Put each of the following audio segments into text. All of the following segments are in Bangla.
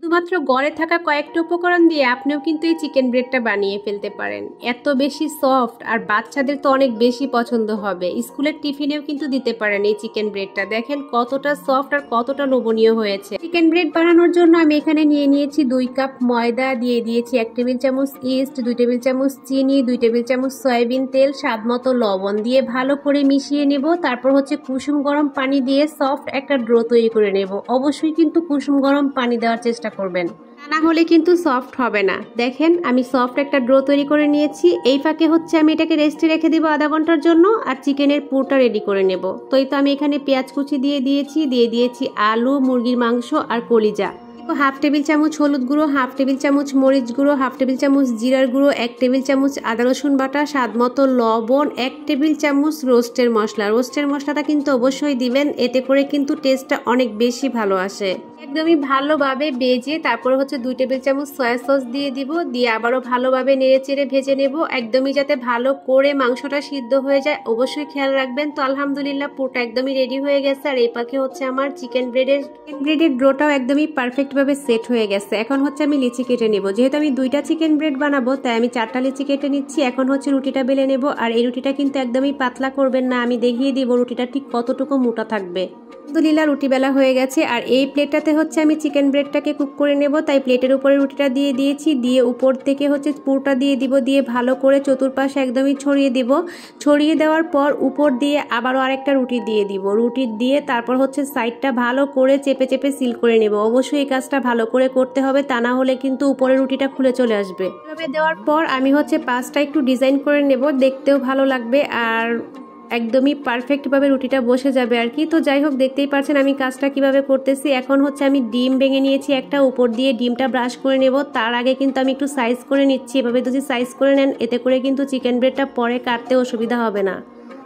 শুধুমাত্র ঘরে থাকা কয়েকটা উপকরণ দিয়ে আপনিও কিন্তু এই চিকেন ব্রেডটা বানিয়ে ফেলতে পারেন। এত বেশি সফট আর বাচ্চাদের তো অনেক বেশি পছন্দ হবে। স্কুলের টিফিনেও কিন্তু দিতে পারেন এই চিকেন ব্রেডটা। দেখেন কতটা সফট আর কতটা লোভনীয় হয়েছে। চিকেন ব্রেড বানানোর জন্য আমি এখানে নিয়ে নিয়েছি 2 কাপ ময়দা, দিয়ে দিয়েছি 1 টেবিল চামচ ইস্ট, 2 টেবিল চামচ চিনি, 2 টেবিল চামচ সয়াবিন তেল, স্বাদ মতো লবণ দিয়ে ভালো করে মিশিয়ে নেব। তারপর হচ্ছে কুসুম গরম পানি দিয়ে সফট একটা ডো তৈরি করে নেব। অবশ্যই কিন্তু কুসুম গরম পানি দেওয়ার চেষ্টা করবেন, তা না হলে কিন্তু সফট হবে না। দেখেন আমি সফট একটা ডো তৈরি করে নিয়েছি। এই ফাঁকে হচ্ছে আমি এটাকে রেস্টে রেখে দিব আধা ঘন্টার জন্য, আর চিকেনের পুরটা রেডি করে নেব। তো এই তো আমি এখানে পেঁয়াজ কুচি দিয়ে দিয়েছি আলু, মুরগির মাংস আর কলিজা। 1/2 টেবিল চামচ হলুদ গুঁড়ো, 1/2 টেবিল চামচ মরিচ গুঁড়ো, 1/2 টেবিল চামচ জিরার গুঁড়ো, 1 টেবিল চামচ আদা রসুন বাটা, স্বাদ মতো লবণ, 1 টেবিল চামচ রোস্টের মশলা। রোস্টের মশলাটা কিন্তু অবশ্যই দিবেন, এতে করে কিন্তু টেস্টটা অনেক বেশি ভালো আসে। একদমই ভালোভাবে ভেজে তারপরে হচ্ছে 2 টেবিল চামচ সয়া সস দিয়ে দিব, দিয়ে আবারও ভালোভাবে নেড়ে চেড়ে ভেজে নেব, একদমই যাতে ভালো করে মাংসটা সিদ্ধ হয়ে যায় অবশ্যই খেয়াল রাখবেন। তো আলহামদুলিল্লাহ পুরোটা একদমই রেডি হয়ে গেছে। আর এই পাখি হচ্ছে আমার চিকেন ব্রেডের ডোটাও একদমই পারফেক্ট ভাবে সেট হয়ে গেছে। এখন হচ্ছে আমি লিচি কেটে নেব। যেহেতু আমি 2টা চিকেন ব্রেড বানাবো তাই আমি 4টা লিচি কেটে নিচ্ছি। এখন হচ্ছে রুটিটা বেলে নেব, আর এই রুটিটা কিন্তু একদমই পাতলা করবেন না, আমি দেখিয়ে দিব রুটিটা ঠিক কতটুকু মোটা থাকবে। আলহামদুলিল্লাহ রুটি বেলা হয়ে গেছে। আর এই প্লেটটাতে হচ্ছে আমি চিকেন ব্রেডটাকে কুক করে নেব, তাই প্লেটের উপরে রুটিটা দিয়ে দিয়েছি, দিয়ে উপর থেকে হচ্ছে পুরটা দিয়ে দিব, দিয়ে ভালো করে চতুর্পাশে একদমই ছড়িয়ে দিব। ছড়িয়ে দেওয়ার পর উপর দিয়ে আবারও আরেকটা রুটি দিয়ে দিব, রুটি দিয়ে তারপর হচ্ছে সাইডটা ভালো করে চেপে চেপে সিল করে নেব। অবশ্যই এই কাজটা ভালো করে করতে হবে, তা না হলে কিন্তু উপরে রুটিটা খুলে চলে আসবে। এভাবে দেওয়ার পর আমি হচ্ছে পাঁচটা একটু ডিজাইন করে নেব, দেখতেও ভালো লাগবে আর একদমই পারফেক্টভাবে রুটিটা বসে যাবে আর কি। তো যাই হোক, দেখতেই পাচ্ছেন আমি কাজটা কিভাবে করতেছি। এখন হচ্ছে আমি ডিম ভেঙে নিয়েছি একটা, উপর দিয়ে ডিমটা ব্রাশ করে নেব। তার আগে কিন্তু আমি একটু সাইজ করে নিচ্ছি, এভাবে যদি সাইজ করে নেন এতে করে কিন্তু চিকেন ব্রেডটা পরে কাটতে অসুবিধা হবে না।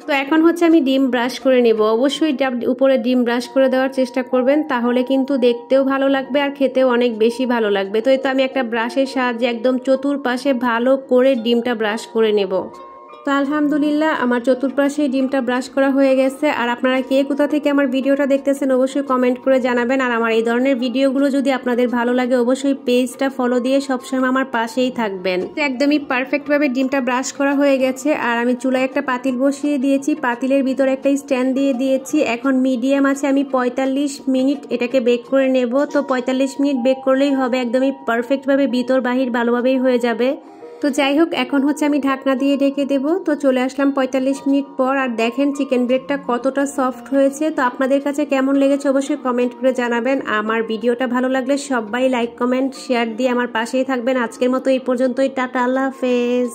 তো এখন হচ্ছে আমি ডিম ব্রাশ করে নেব। অবশ্যই উপরে ডিম ব্রাশ করে দেওয়ার চেষ্টা করবেন, তাহলে কিন্তু দেখতেও ভালো লাগবে আর খেতেও অনেক বেশি ভালো লাগবে। তো এই তো আমি একটা ব্রাশের সাহায্যে একদম চতুর্পাশে ভালো করে ডিমটা ব্রাশ করে নেব। তো আলহামদুলিল্লাহ আমার চতুর্পাশে ডিমটা ব্রাশ করা হয়ে গেছে। আর আপনারা কে কোথা থেকে আমার ভিডিওটা দেখতেছেন অবশ্যই কমেন্ট করে জানাবেন। আর আমার এই ধরনের ভিডিওগুলো যদি আপনাদের ভালো লাগে অবশ্যই পেজটা ফলো দিয়ে সবসময় আমার পাশেই থাকবেন। তো একদমই পারফেক্টভাবে ডিমটা ব্রাশ করা হয়ে গেছে। আর আমি চুলায় একটা পাতিল বসিয়ে দিয়েছি, পাতিলের ভিতরে একটা স্ট্যান্ড দিয়ে দিয়েছি। এখন মিডিয়াম আছে আমি 45 মিনিট এটাকে বেক করে নেব। তো 45 মিনিট বেক করলেই হবে, একদমই পারফেক্টভাবে ভিতর বাহির ভালোভাবেই হয়ে যাবে। তো যাই হোক, এখন হচ্ছে আমি ঢাকনা দিয়ে ঢেকে দেব। তো চলে আসলাম 45 মিনিট পর, আর দেখেন চিকেন ব্রেডটা কতটা সফট হয়েছে। তো আপনাদের কাছে কেমন লেগেছে অবশ্যই কমেন্ট করে জানাবেন। আমার ভিডিওটা ভালো লাগলে সবাই লাইক কমেন্ট শেয়ার দিয়ে আমার পাশেই থাকবেন। আজকের মতো এই পর্যন্তই, টাটা, আল্লাহ হাফেজ।